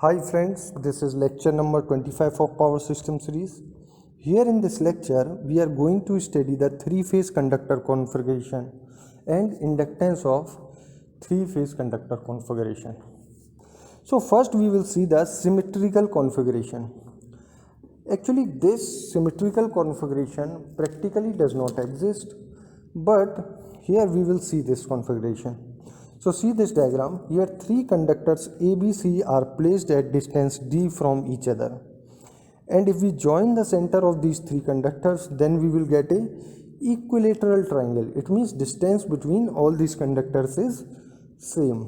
Hi friends, this is lecture number 25 of Power System series. Here in this lecture, we are going to study the three-phase conductor configuration and inductance of three-phase conductor configuration. So first we will see the symmetrical configuration. Actually, this symmetrical configuration practically does not exist, but here we will see this configuration. So see this diagram. Here three conductors ABC are placed at distance d from each other. And if we join the center of these three conductors, then we will get a equilateral triangle. It means distance between all these conductors is same.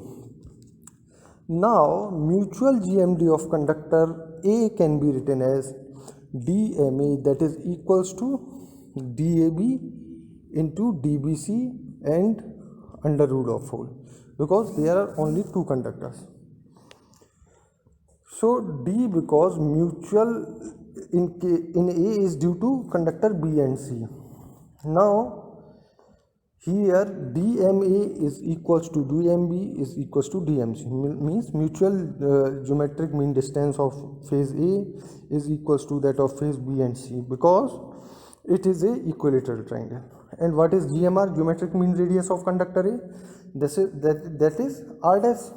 Now mutual GMD of conductor A can be written as DMA, that is equals to DAB into DBC and under root of whole, because there are only two conductors. So D, because mutual in A is due to conductor B and C. Now here DMA is equals to DMB is equals to DMC, means mutual geometric mean distance of phase A is equals to that of phase B and C, because it is a equilateral triangle. And what is GMR, geometric mean radius of conductor A? That is R dash.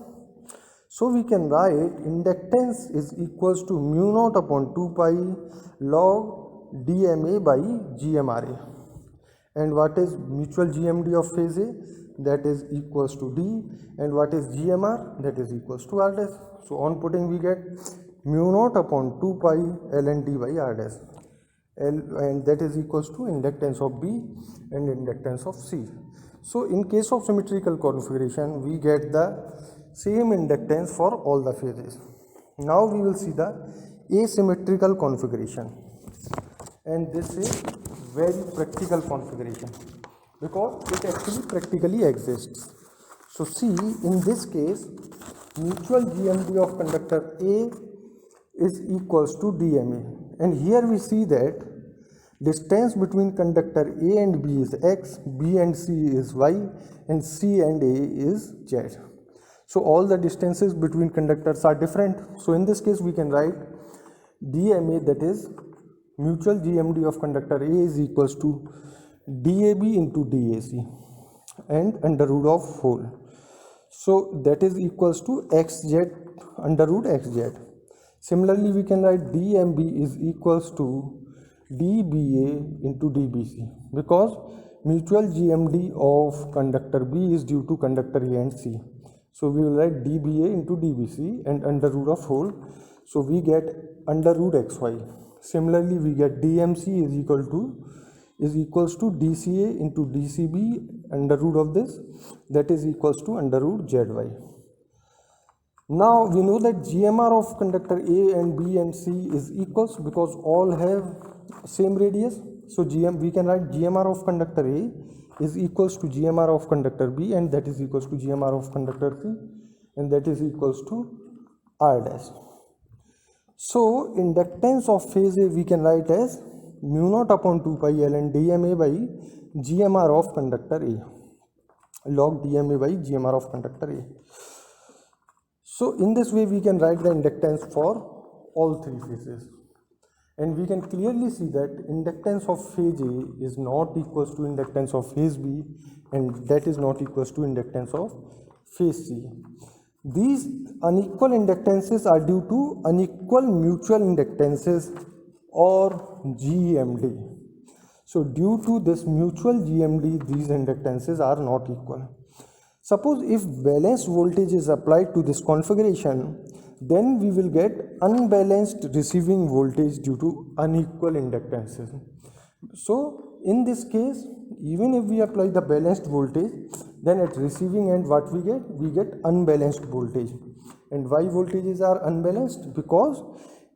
So we can write inductance is equals to mu naught upon 2 pi log DMA by GMRA. And what is mutual GMD of phase A? That is equals to D. And what is GMR? That is equals to R dash. So on putting we get mu naught upon 2 pi ln D by R dash. And that is equals to inductance of B and inductance of C. So in case of symmetrical configuration, we get the same inductance for all the phases. Now we will see the asymmetrical configuration, and this is very practical configuration because it actually practically exists. So see, in this case, mutual GMD of conductor A is equals to DMA, and here we see that distance between conductor A and B is X, B and C is Y, and C and A is Z. So all the distances between conductors are different. So in this case we can write DMA, that is mutual GMD of conductor A is equals to DAB into DAC and under root of whole. So that is equals to XZ under root XZ. Similarly we can write DMB is equals to DBA into DBC, because mutual GMD of conductor B is due to conductor A and C. So we will write DBA into DBC and under root of whole. So we get under root XY. Similarly we get DMC is equals to DCA into DCB under root of this, that is equals to under root ZY. Now we know that GMR of conductor A and B and C is equals because all have same radius. So we can write GMR of conductor A is equals to GMR of conductor B, and that is equals to GMR of conductor C, and that is equals to R dash. So inductance of phase A we can write as mu naught upon 2 pi ln DMA by GMR of conductor A, log DMA by GMR of conductor A. So in this way we can write the inductance for all three phases. And we can clearly see that inductance of phase A is not equals to inductance of phase B, and that is not equals to inductance of phase C. These unequal inductances are due to unequal mutual inductances or GMD. So due to this mutual GMD, these inductances are not equal. Suppose if balanced voltage is applied to this configuration, then we will get unbalanced receiving voltage due to unequal inductances. So in this case, even if we apply the balanced voltage, then at receiving end what we get unbalanced voltage. And why voltages are unbalanced? Because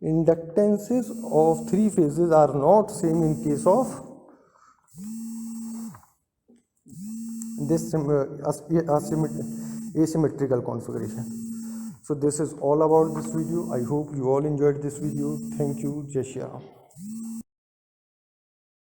inductances of three phases are not same in case of this asymmetrical configuration. So this is all about this video. I hope you all enjoyed this video. Thank you. Jai Shri Ram.